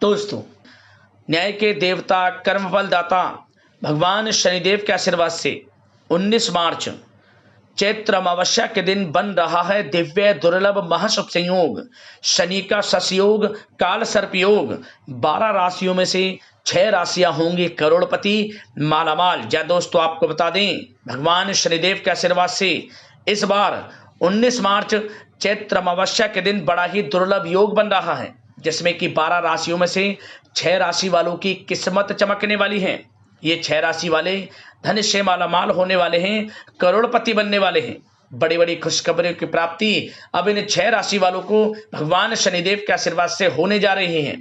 दोस्तों, न्याय के देवता कर्म फल दाता भगवान शनिदेव के आशीर्वाद से 19 मार्च चैत्र अमावस्या के दिन बन रहा है दिव्य दुर्लभ महाशुभ संयोग, शनि का ससयोग, काल सर्प योग। 12 राशियों में से 6 राशियां होंगी करोड़पति मालामाल। या दोस्तों, आपको बता दें, भगवान शनिदेव के आशीर्वाद से इस बार 19 मार्च चैत्र अमावस्या के दिन बड़ा ही दुर्लभ योग बन रहा है, जिसमें कि 12 राशियों में से 6 राशि वालों की किस्मत चमकने वाली है। ये 6 राशि वाले धन से मालामाल होने वाले हैं, करोड़पति बनने वाले हैं। बड़ी बड़ी खुशखबरी की प्राप्ति अब इन 6 राशि वालों को भगवान शनिदेव के आशीर्वाद से होने जा रही है,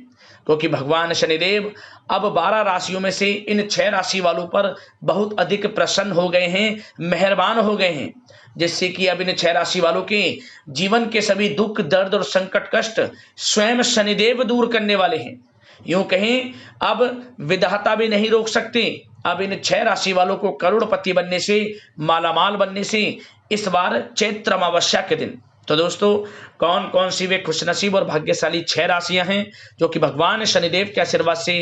क्योंकि भगवान शनिदेव अब 12 राशियों में से इन 6 राशि वालों पर बहुत अधिक प्रसन्न हो गए हैं, मेहरबान हो गए हैं, जिससे कि अब इन 6 राशि वालों के जीवन के सभी दुख दर्द और संकट कष्ट स्वयं शनिदेव दूर करने वाले हैं। यूं कहें, अब विधाता भी नहीं रोक सकते। अब इन 6 राशि वालों को करोड़पति बनने से, मालामाल बनने से इस बार चैत्र अमावस्या के दिन। तो दोस्तों, कौन कौन सी वे खुशनसीब और भाग्यशाली 6 राशियां हैं जो कि भगवान शनिदेव के आशीर्वाद से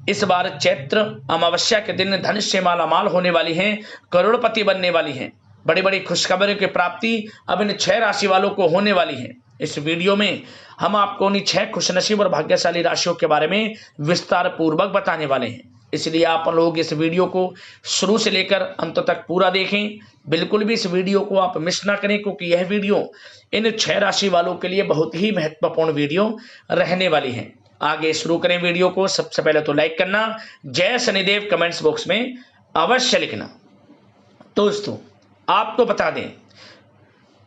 इस बार चैत्र अमावस्या के दिन धन से मालामाल होने वाली हैं, करोड़पति बनने वाली हैं। बड़ी बड़ी खुशखबरी की प्राप्ति अब इन 6 राशि वालों को होने वाली है। इस वीडियो में हम आपको उन्हीं 6 खुशनसीब और भाग्यशाली राशियों के बारे में विस्तार पूर्वक बताने वाले हैं, इसलिए आप लोग इस वीडियो को शुरू से लेकर अंत तक पूरा देखें। बिल्कुल भी इस वीडियो को आप मिस ना करें, क्योंकि यह वीडियो इन 6 राशि वालों के लिए बहुत ही महत्वपूर्ण वीडियो रहने वाली है। आगे शुरू करें वीडियो को। सबसे पहले तो लाइक करना, जय शनिदेव कमेंट्स बॉक्स में अवश्य लिखना। दोस्तों, आपको बता दें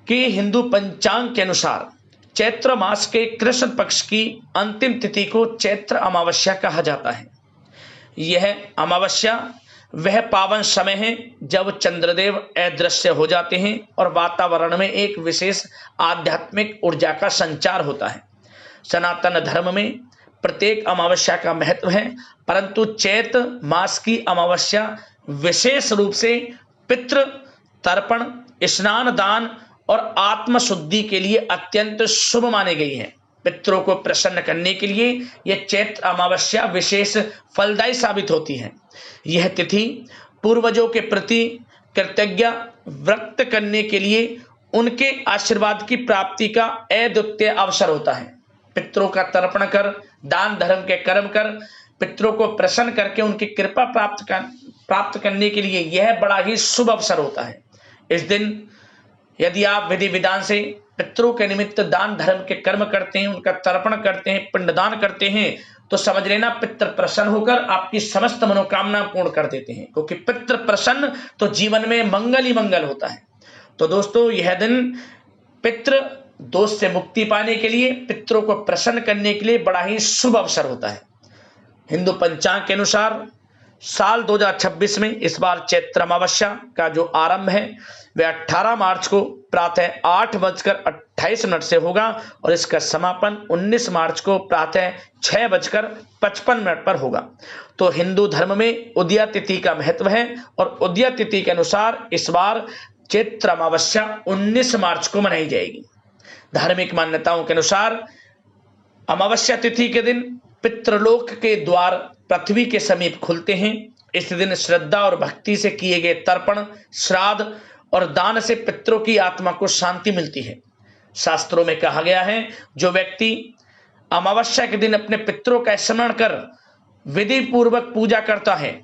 कि हिंदू पंचांग के अनुसार चैत्र मास के कृष्ण पक्ष की अंतिम तिथि को चैत्र अमावस्या कहा जाता है। यह अमावस्या वह पावन समय है जब चंद्रदेव अदृश्य हो जाते हैं और वातावरण में एक विशेष आध्यात्मिक ऊर्जा का संचार होता है। सनातन धर्म में प्रत्येक अमावस्या का महत्व है, परंतु चैत्र मास की अमावस्या विशेष रूप से पितृ तर्पण, स्नान दान और आत्मशुद्धि के लिए अत्यंत शुभ मानी गई है। पितरों को प्रसन्न करने के लिए यह चैत्र अमावस्या विशेष फलदायी साबित होती है। यह तिथि पूर्वजों के प्रति कृतज्ञता व्यक्त करने के लिए उनके आशीर्वाद की प्राप्ति का अद्वितीय अवसर होता है। पितरों का तर्पण कर, दान धर्म के कर्म कर, पितरों को प्रसन्न करके उनकी कृपा प्राप्त करने के लिए यह बड़ा ही शुभ अवसर होता है। इस दिन यदि आप विधि विधान से पितरों के निमित्त दान धर्म के कर्म करते हैं, उनका तर्पण करते हैं, पिंडदान करते हैं, तो समझ लेना पितृ प्रसन्न होकर आपकी समस्त मनोकामना पूर्ण कर देते हैं, क्योंकि पितृ प्रसन्न तो जीवन में मंगल ही मंगल होता है। तो दोस्तों, यह दिन पितृ दोष से मुक्ति पाने के लिए, पितरों को प्रसन्न करने के लिए बड़ा ही शुभ अवसर होता है। हिंदू पंचांग के अनुसार साल 2026 में इस बार चैत्र अमावस्या का जो आरंभ है वह 18 मार्च को प्रातः 8:28 से होगा और इसका समापन 19 मार्च को प्रातः 6:55 पर होगा। तो हिंदू धर्म में उदया तिथि का महत्व है और उदया तिथि के अनुसार इस बार चैत्र अमावस्या 19 मार्च को मनाई जाएगी। धार्मिक मान्यताओं के अनुसार अमावस्या तिथि के दिन पितृलोक के द्वार पृथ्वी के समीप खुलते हैं। इस दिन श्रद्धा और भक्ति से किए गए तर्पण, श्राद्ध और दान से पितरों की आत्मा को शांति मिलती है। शास्त्रों में कहा गया है, जो व्यक्ति अमावस्या के दिन अपने पितरों का स्मरण कर विधि पूर्वक पूजा करता है,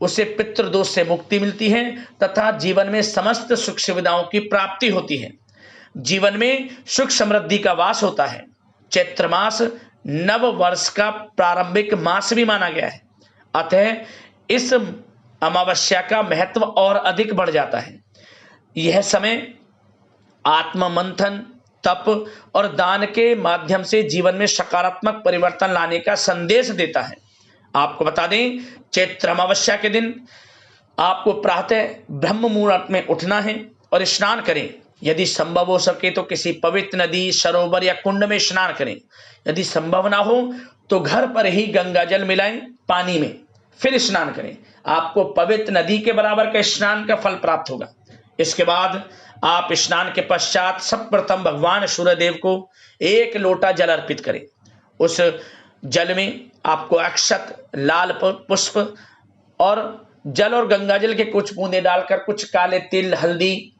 उसे पितृदोष से मुक्ति मिलती है तथा जीवन में समस्त सुख सुविधाओं की प्राप्ति होती है। जीवन में सुख समृद्धि का वास होता है। चैत्र मास नव वर्ष का प्रारंभिक मास भी माना गया है, अतः इस अमावस्या का महत्व और अधिक बढ़ जाता है। यह समय आत्म मंथन, तप और दान के माध्यम से जीवन में सकारात्मक परिवर्तन लाने का संदेश देता है। आपको बता दें, चैत्र अमावस्या के दिन आपको प्रातः ब्रह्म मुहूर्त में उठना है और स्नान करें। यदि संभव हो सके तो किसी पवित्र नदी, सरोवर या कुंड में स्नान करें। यदि संभव ना हो तो घर पर ही गंगा जल मिलाएं पानी में, फिर स्नान करें। आपको पवित्र नदी के बराबर का स्नान का फल प्राप्त होगा। इसके बाद आप स्नान के पश्चात सर्वप्रथम भगवान सूर्यदेव को 1 लोटा जल अर्पित करें। उस जल में आपको अक्षत, लाल पुष्प और जल और गंगा जल के कुछ बूंदे डालकर कुछ काले तिल, हल्दी,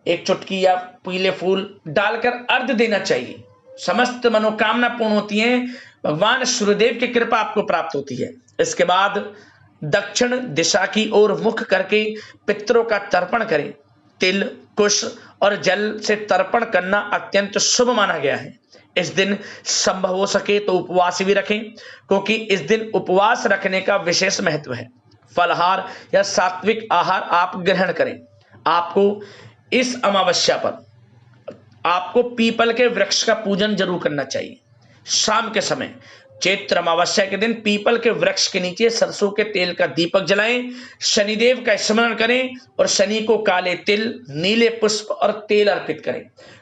एक चुटकी या पीले फूल डालकर अर्घ देना चाहिए। समस्त मनोकामना पूर्ण होती है, भगवान सूर्यदेव की कृपा आपको प्राप्त होती है। इसके बाद दक्षिण दिशा की ओर मुख करके पितरों का तर्पण करें। तिल, कुश और जल से तर्पण करना अत्यंत शुभ माना गया है। इस दिन संभव हो सके तो उपवास भी रखें, क्योंकि इस दिन उपवास रखने का विशेष महत्व है। फलाहार या सात्विक आहार आप ग्रहण करें। आपको इस अमावस्या पर आपको पीपल के वृक्ष का पूजन जरूर करना चाहिए। शाम के समय चैत्र अमावस्या के दिन पीपल के वृक्ष के नीचे सरसों के तेल का दीपक जलाएं, शनिदेव का स्मरण करें और शनि को काले तिल, नीले पुष्प और तेल अर्पित करें,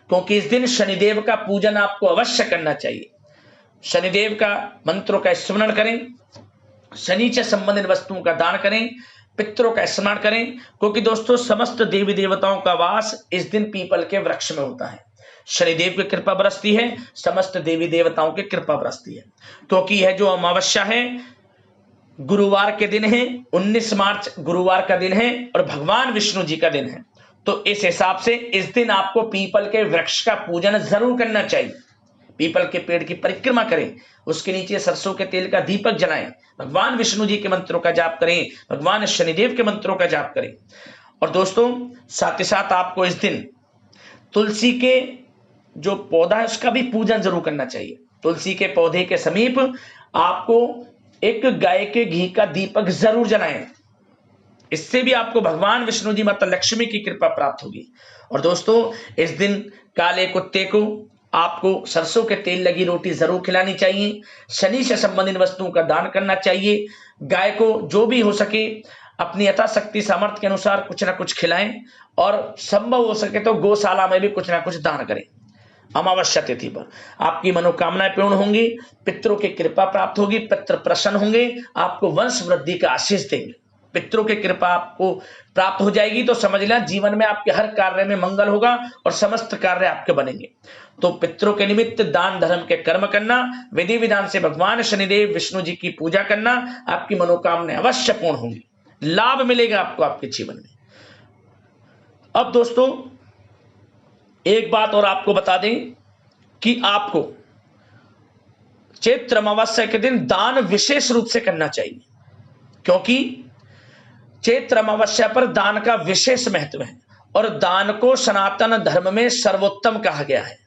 क्योंकि इस दिन शनिदेव का पूजन आपको अवश्य करना चाहिए। शनिदेव का मंत्रों का स्मरण करें, शनि से संबंधित वस्तुओं का दान करें, पितरों का स्मरण करें, क्योंकि दोस्तों समस्त देवी देवताओं का वास इस दिन पीपल के वृक्ष में होता है। शनिदेव की कृपा बरसती है, समस्त देवी देवताओं की कृपा बरसती है, क्योंकि यह जो अमावस्या है गुरुवार के दिन है, 19 मार्च गुरुवार का दिन है और भगवान विष्णु जी का दिन है। तो इस हिसाब से इस दिन आपको पीपल के वृक्ष का पूजन जरूर करना चाहिए। पीपल के पेड़ की परिक्रमा करें, उसके नीचे सरसों के तेल का दीपक जलाएं, भगवान विष्णु जी के मंत्रों का जाप करें, भगवान शनिदेव के मंत्रों का जाप करें। और दोस्तों साथ ही साथ आपको इस दिन तुलसी के जो पौधा है उसका भी पूजन जरूर करना चाहिए। तुलसी के पौधे के समीप आपको एक गाय के घी का दीपक जरूर जलाएं। इससे भी आपको भगवान विष्णु जी, माता लक्ष्मी की कृपा प्राप्त होगी। और दोस्तों इस दिन काले कुत्ते को आपको सरसों के तेल लगी रोटी जरूर खिलानी चाहिए। शनि से संबंधित वस्तुओं का दान करना चाहिए। गाय को जो भी हो सके अपनी यथाशक्ति सामर्थ्य के अनुसार कुछ ना कुछ खिलाएं और संभव हो सके तो गौशाला में भी कुछ ना कुछ दान करें। अमावस्या तिथि पर आपकी मनोकामनाएं पूर्ण होंगी, पितरों की कृपा प्राप्त होगी, पितृ प्रसन्न होंगे, आपको वंश वृद्धि का आशीष देंगे। पितरों की कृपा आपको प्राप्त हो जाएगी तो समझ लें जीवन में आपके हर कार्य में मंगल होगा और समस्त कार्य आपके बनेंगे। तो पितरों के निमित्त दान धर्म के कर्म करना, विधि विधान से भगवान शनिदेव विष्णु जी की पूजा करना, आपकी मनोकामनाएं अवश्य पूर्ण होंगी, लाभ मिलेगा आपको आपके जीवन में। अब दोस्तों एक बात और आपको बता दें कि आपको चैत्र अमावस्या के दिन दान विशेष रूप से करना चाहिए, क्योंकि चैत्र अमावस्या पर दान का विशेष महत्व है और दान को सनातन धर्म में सर्वोत्तम कहा गया है।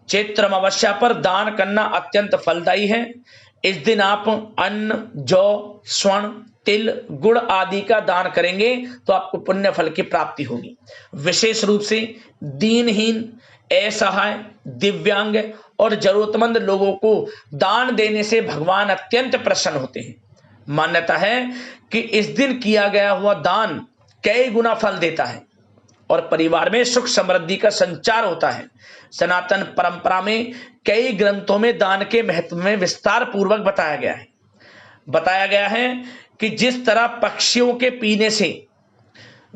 चैत्र अमावस्या पर दान करना अत्यंत फलदायी है। इस दिन आप अन्न, जौ, स्वर्ण, तिल, गुड़ आदि का दान करेंगे तो आपको पुण्य फल की प्राप्ति होगी। विशेष रूप से दीनहीन, असहाय, दिव्यांग और जरूरतमंद लोगों को दान देने से भगवान अत्यंत प्रसन्न होते हैं। मान्यता है कि इस दिन किया गया हुआ दान कई गुना फल देता है और परिवार में सुख समृद्धि का संचार होता है। सनातन परंपरा में कई ग्रंथों में दान के महत्व में विस्तार पूर्वक बताया गया है कि जिस तरह पक्षियों के पीने से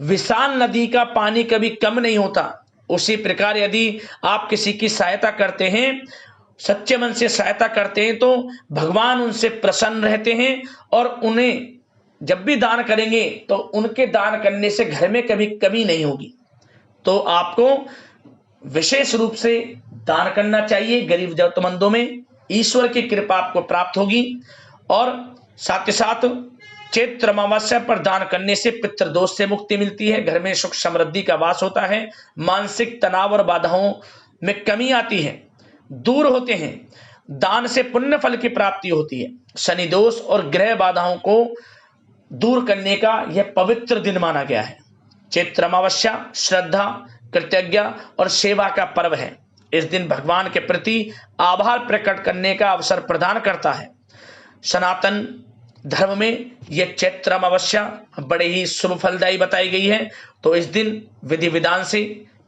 विशाल नदी का पानी कभी कम नहीं होता, उसी प्रकार यदि आप किसी की सहायता करते हैं, सच्चे मन से सहायता करते हैं, तो भगवान उनसे प्रसन्न रहते हैं और उन्हें जब भी दान करेंगे तो उनके दान करने से घर में कभी कमी नहीं होगी। तो आपको विशेष रूप से दान करना चाहिए गरीब जरूरतमंदों में, ईश्वर की कृपा आपको प्राप्त होगी। और साथ ही साथ चैत्र अमावस्या पर दान करने से पितृदोष से मुक्ति मिलती है, घर में सुख समृद्धि का वास होता है, मानसिक तनाव और बाधाओं में कमी आती है, दूर होते हैं, दान से पुण्य फल की प्राप्ति होती है। शनि दोष और ग्रह बाधाओं को दूर करने का यह पवित्र दिन माना गया है। चैत्र अमावस्या श्रद्धा, कृतज्ञता और सेवा का पर्व है। इस दिन भगवान के प्रति आभार प्रकट करने का अवसर प्रदान करता है। सनातन धर्म में यह चैत्र अमावस्या बड़े ही शुभ फलदायी बताई गई है। तो इस दिन विधि विधान से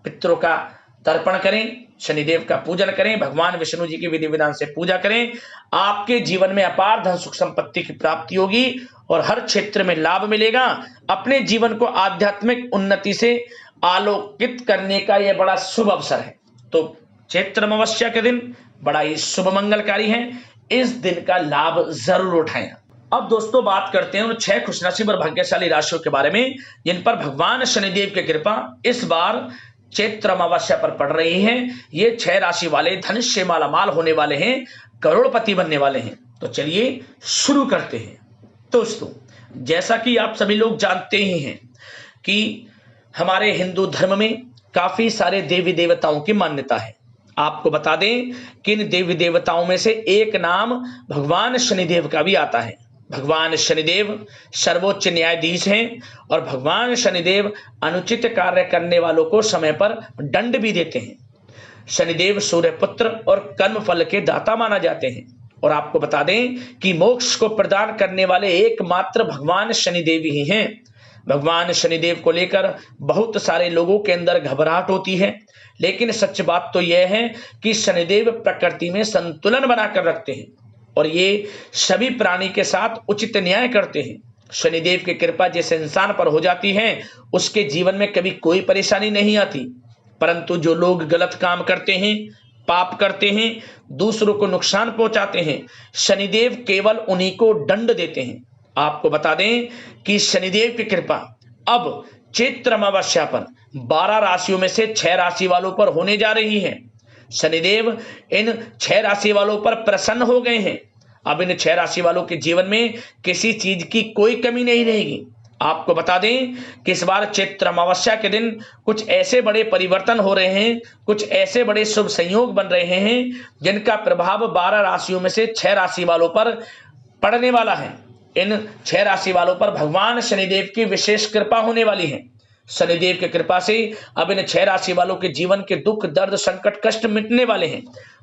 पितरों का तर्पण करें, शनिदेव का पूजन करें, भगवान विष्णु जी की विधि विधान से पूजा करें। आपके जीवन में अपार धन सुख संपत्ति की प्राप्ति होगी और हर क्षेत्र में लाभ मिलेगा। अपने जीवन को आध्यात्मिक उन्नति से आलोकित करने का यह बड़ा शुभ अवसर है। तो चैत्र अमावस्या के दिन बड़ा ही शुभ मंगलकारी है। इस दिन का लाभ जरूर उठाएं। अब दोस्तों बात करते हैं उन 6 खुशनसीब और भाग्यशाली राशियों के बारे में जिन पर भगवान शनिदेव की कृपा इस बार चैत्र अमावस्या पर पड़ रही है। ये 6 राशि वाले धन से मालामाल होने वाले हैं, करोड़पति बनने वाले हैं। तो चलिए शुरू करते हैं। दोस्तों जैसा कि आप सभी लोग जानते ही हैं कि हमारे हिंदू धर्म में काफी सारे देवी देवताओं की मान्यता है। आपको बता दें कि इन देवी देवताओं में से एक नाम भगवान शनिदेव का भी आता है। भगवान शनिदेव सर्वोच्च न्यायाधीश हैं और भगवान शनिदेव अनुचित कार्य करने वालों को समय पर दंड भी देते हैं। शनिदेव सूर्यपुत्र और कर्म फल के दाता माना जाते हैं और आपको बता दें कि मोक्ष को प्रदान करने वाले एकमात्र भगवान शनिदेव ही हैं। भगवान शनिदेव को लेकर बहुत सारे लोगों के अंदर घबराहट होती है, लेकिन सच बात तो यह है कि शनिदेव प्रकृति में संतुलन बनाकर रखते हैं और ये सभी प्राणी के साथ उचित न्याय करते हैं। शनिदेव की कृपा जिस इंसान पर हो जाती है उसके जीवन में कभी कोई परेशानी नहीं आती, परंतु जो लोग गलत काम करते हैं, पाप करते हैं, दूसरों को नुकसान पहुंचाते हैं, शनिदेव केवल उन्हीं को दंड देते हैं। आपको बता दें कि शनिदेव की कृपा अब चैत्र अमावस्या पर 12 राशियों में से 6 राशि वालों पर होने जा रही है। शनिदेव इन 6 राशि वालों पर प्रसन्न हो गए हैं। अब इन 6 राशि वालों के जीवन में किसी चीज की कोई कमी नहीं रहेगी। आपको बता दें कि इस बार चैत्र अमावस्या के दिन कुछ ऐसे बड़े परिवर्तन हो रहे हैं, कुछ ऐसे बड़े शुभ संयोग बन रहे हैं जिनका प्रभाव 12 राशियों में से 6 राशि वालों पर पड़ने वाला है। इन 6 राशि वालों पर भगवान शनिदेव की विशेष कृपा होने वाली है। शनिदेव की कृपा से अब इन 6 राशि वालों के जीवन के दुख, दर्द, संकट, कष्ट मिटने वाले हैं।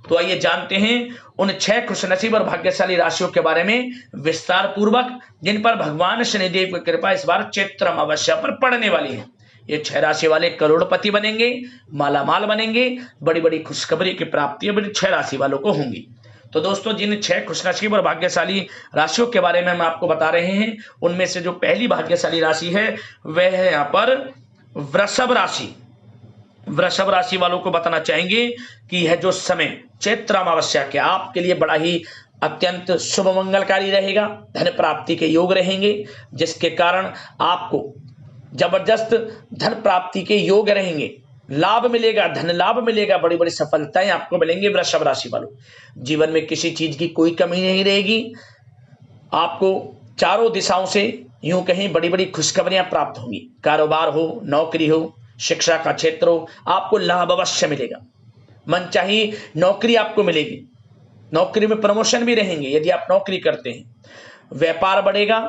तो आइए जानते हैं उन 6 खुशनसीब और भाग्यशाली राशियों के बारे में विस्तार पूर्वक जिन पर भगवान शनिदेव की कृपा इस बार चैत्र अमावस्या पर पड़ने वाली है। ये 6 राशि वाले करोड़पति बनेंगे, मालामाल बनेंगे, बड़ी बड़ी खुशखबरी की प्राप्ति अब इन 6 राशि वालों को होंगी। तो दोस्तों जिन 6 खुशनसीब और भाग्यशाली राशियों के बारे में हम आपको बता रहे हैं उनमें से जो पहली भाग्यशाली राशि है वह है यहाँ पर वृषभ राशि। वृषभ राशि वालों को बताना चाहेंगे कि यह जो समय चैत्र अमावस्या के आपके लिए बड़ा ही अत्यंत शुभ मंगलकारी रहेगा। धन प्राप्ति के योग रहेंगे जिसके कारण आपको जबरदस्त धन प्राप्ति के योग रहेंगे, लाभ मिलेगा, धन लाभ मिलेगा, बड़ी बड़ी सफलताएं आपको मिलेंगी। वृषभ राशि वालों जीवन में किसी चीज की कोई कमी नहीं रहेगी। आपको चारों दिशाओं से यूं कहीं बड़ी बड़ी खुशखबरियां प्राप्त होंगी। कारोबार हो, नौकरी हो, शिक्षा का क्षेत्र हो, आपको लाभ अवश्य मिलेगा। मनचाही नौकरी आपको मिलेगी, नौकरी में प्रमोशन भी रहेंगे यदि आप नौकरी करते हैं। व्यापार बढ़ेगा,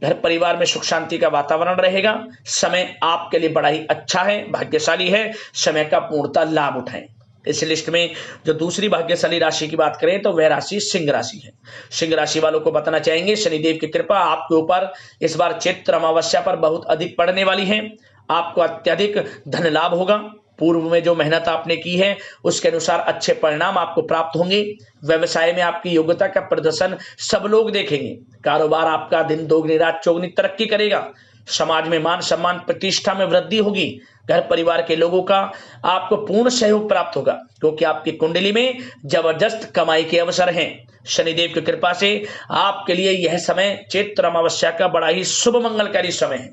घर परिवार में सुख शांति का वातावरण रहेगा। समय आपके लिए बड़ा ही अच्छा है, भाग्यशाली है। समय का पूर्णतः लाभ उठाएं। इस लिस्ट में जो दूसरी भाग्यशाली राशि की बात करें तो वह राशि सिंह राशि है। सिंह राशि वालों को बताना चाहेंगे शनिदेव की कृपा आपके ऊपर इस बार चैत्र अमावस्या पर बहुत अधिक पड़ने वाली है। आपको अत्यधिक धन लाभ होगा। पूर्व में जो मेहनत आपने की है उसके अनुसार अच्छे परिणाम आपको प्राप्त होंगे। व्यवसाय में आपकी योग्यता का प्रदर्शन सब लोग देखेंगे। कारोबार आपका दिन दोगुनी रात चौगुनी तरक्की करेगा। समाज में मान सम्मान प्रतिष्ठा में वृद्धि होगी। घर परिवार के लोगों का आपको पूर्ण सहयोग प्राप्त होगा क्योंकि आपकी कुंडली में जबरदस्त कमाई के अवसर हैं। शनिदेव की कृपा से आपके लिए यह समय चैत्र अमावस्या का बड़ा ही शुभ मंगलकारी समय है।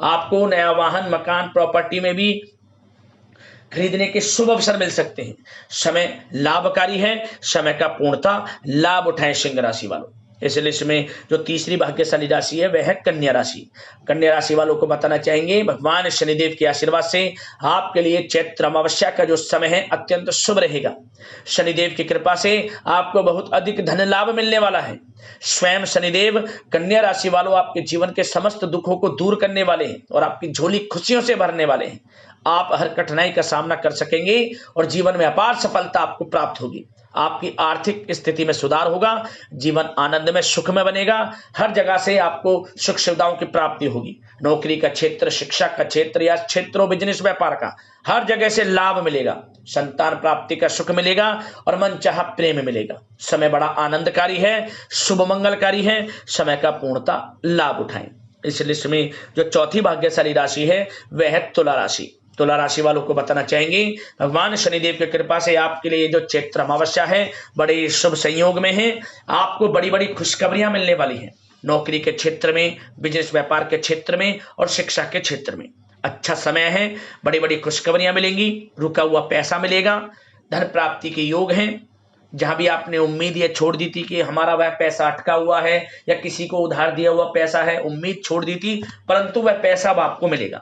आपको नया वाहन, मकान, प्रॉपर्टी में भी खरीदने के शुभ अवसर मिल सकते हैं। समय लाभकारी है, समय का पूर्णतः लाभ उठाएं सिंह राशि वालों। इस लिस्ट में जो तीसरी भाग्यशाली राशि है वह है कन्या राशि। कन्या राशि वालों को बताना चाहेंगे भगवान शनिदेव के आशीर्वाद से आपके लिए चैत्र अमावस्या का जो समय है अत्यंत शुभ रहेगा। शनिदेव की कृपा से आपको बहुत अधिक धन लाभ मिलने वाला है। स्वयं शनिदेव कन्या राशि वालों आपके जीवन के समस्त दुखों को दूर करने वाले हैं और आपकी झोली खुशियों से भरने वाले हैं। आप हर कठिनाई का सामना कर सकेंगे और जीवन में अपार सफलता आपको प्राप्त होगी। आपकी आर्थिक स्थिति में सुधार होगा, जीवन आनंद में सुख में बनेगा। हर जगह से आपको सुख सुविधाओं की प्राप्ति होगी। नौकरी का क्षेत्र, शिक्षा का क्षेत्र या क्षेत्रों बिजनेस व्यापार का हर जगह से लाभ मिलेगा। संतान प्राप्ति का सुख मिलेगा और मनचाहा प्रेम मिलेगा। समय बड़ा आनंदकारी है, शुभ मंगलकारी है। समय का पूर्णतः लाभ उठाएं। इस लिस्ट में जो चौथी भाग्यशाली राशि है वह है तुला राशि। तुला राशि वालों को बताना चाहेंगे भगवान शनिदेव की कृपा से आपके लिए जो चैत्र अमावस्या है बड़े शुभ संयोग में है। आपको बड़ी बड़ी खुशखबरियां मिलने वाली हैं। नौकरी के क्षेत्र में, बिजनेस व्यापार के क्षेत्र में और शिक्षा के क्षेत्र में अच्छा समय है। बड़ी बड़ी खुशखबरियां मिलेंगी, रुका हुआ पैसा मिलेगा, धन प्राप्ति के योग हैं। जहां भी आपने उम्मीद ये छोड़ दी थी कि हमारा वह पैसा अटका हुआ है या किसी को उधार दिया हुआ पैसा है, उम्मीद छोड़ दी थी, परंतु वह पैसा अब आपको मिलेगा।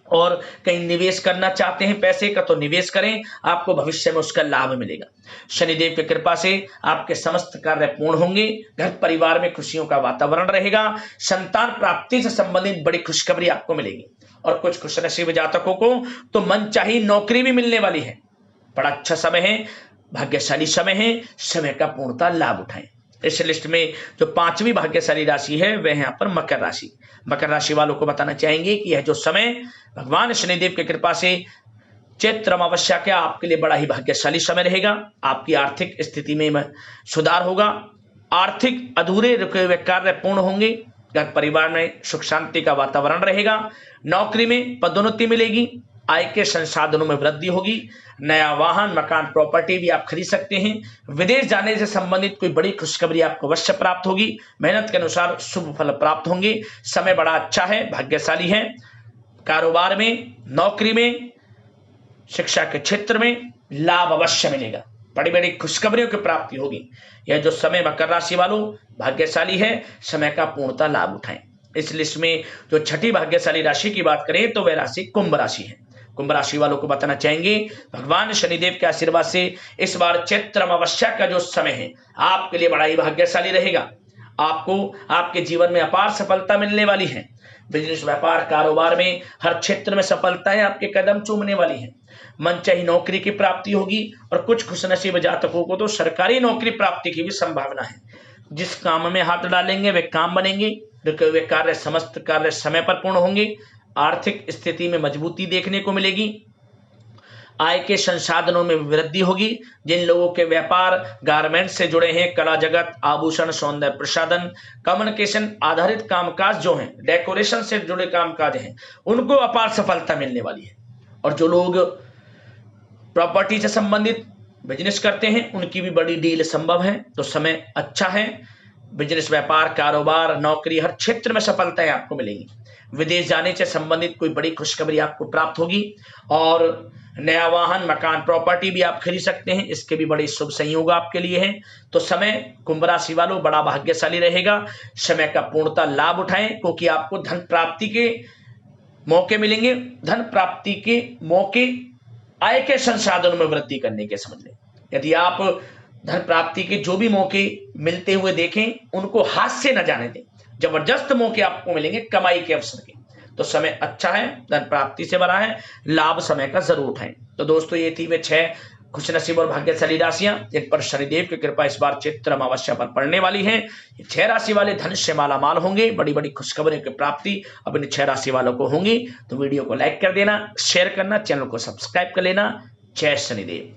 और कहीं निवेश करना चाहते हैं पैसे का तो निवेश करें, आपको भविष्य में उसका लाभ मिलेगा। शनिदेव की कृपा से आपके समस्त कार्य पूर्ण होंगे। घर परिवार में खुशियों का वातावरण रहेगा। संतान प्राप्ति से संबंधित बड़ी खुशखबरी आपको मिलेगी। और कुछ खुशनसीब जातकों को तो मनचाही नौकरी भी मिलने वाली है। बड़ा अच्छा समय है, भाग्यशाली समय है, समय का पूर्णतः लाभ उठाएं। इस लिस्ट में जो 5वीं भाग्यशाली राशि है वह यहाँ पर मकर राशि। मकर राशि वालों को बताना चाहेंगे कि यह जो समय भगवान शनिदेव की कृपा से चैत्र अमावस्या के आपके लिए बड़ा ही भाग्यशाली समय रहेगा। आपकी आर्थिक स्थिति में सुधार होगा। आर्थिक अधूरे रुके हुए कार्य पूर्ण होंगे। घर परिवार में सुख शांति का वातावरण रहेगा। नौकरी में पदोन्नति मिलेगी। आय के संसाधनों में वृद्धि होगी। नया वाहन, मकान, प्रॉपर्टी भी आप खरीद सकते हैं। विदेश जाने से संबंधित कोई बड़ी खुशखबरी आपको अवश्य प्राप्त होगी। मेहनत के अनुसार शुभ फल प्राप्त होंगे। समय बड़ा अच्छा है, भाग्यशाली है। कारोबार में, नौकरी में, शिक्षा के क्षेत्र में लाभ अवश्य मिलेगा। बड़ी बड़ी खुशखबरियों की प्राप्ति होगी। यह जो समय मकर राशि वालों भाग्यशाली है, समय का पूर्णतः लाभ उठाएं। इस लिस्ट में जो 6ठी भाग्यशाली राशि की बात करें तो वह राशि कुंभ राशि है। कुंभ राशि वालों को बताना चाहेंगे भगवान शनिदेव के आशीर्वाद से इस बार चैत्र अमावस्या का जो समय है आपके लिए बड़ा ही भाग्यशाली रहेगा। आपको आपके जीवन में अपार सफलता मिलने वाली है। बिजनेस, व्यापार, कारोबार में हर क्षेत्र में सफलताएं आपके कदम चूमने वाली हैं। मनचाही नौकरी की प्राप्ति होगी और कुछ खुशनसीब जातकों को तो सरकारी नौकरी प्राप्ति की भी संभावना है। जिस काम में हाथ डालेंगे वे काम बनेंगे। रुके हुए कार्य, समस्त कार्य समय पर पूर्ण होंगे। आर्थिक स्थिति में मजबूती देखने को मिलेगी। आय के संसाधनों में वृद्धि होगी। जिन लोगों के व्यापार गारमेंट से जुड़े हैं, कला जगत, आभूषण, सौंदर्य प्रसाधन, कम्युनिकेशन आधारित कामकाज जो हैं, डेकोरेशन से जुड़े कामकाज हैं, उनको अपार सफलता मिलने वाली है। और जो लोग प्रॉपर्टी से संबंधित बिजनेस करते हैं उनकी भी बड़ी डील संभव है। तो समय अच्छा है। बिजनेस, व्यापार, कारोबार, नौकरी हर क्षेत्र में सफलताएं आपको मिलेंगी। विदेश जाने से संबंधित कोई बड़ी खुशखबरी आपको प्राप्त होगी। और नया वाहन, मकान, प्रॉपर्टी भी आप खरीद सकते हैं। इसके भी बड़े शुभ संयोग आपके लिए हैं। तो समय कुंभ राशि वालों बड़ा भाग्यशाली रहेगा। समय का पूर्णतः लाभ उठाएं क्योंकि आपको धन प्राप्ति के मौके मिलेंगे। धन प्राप्ति के मौके आय के संसाधनों में वृद्धि करने के समझ लें। यदि आप धन प्राप्ति के जो भी मौके मिलते हुए देखें उनको हाथ से न जाने दें। जबरदस्त मौके आपको मिलेंगे कमाई के अवसर के। तो समय अच्छा है, धन प्राप्ति से भरा है, लाभ समय का जरूर उठाएं। तो दोस्तों ये थी वे 6 खुशनसीब और भाग्यशाली राशियां जिन पर शनिदेव की कृपा इस बार चैत्र अमावस्या पर पड़ने वाली है। ये 6 राशि वाले धन से मालामाल होंगे। बड़ी बड़ी खुशखबरों की प्राप्ति अब इन 6 राशि वालों को होंगी। तो वीडियो को लाइक कर देना, शेयर करना, चैनल को सब्सक्राइब कर लेना। जय शनिदेव।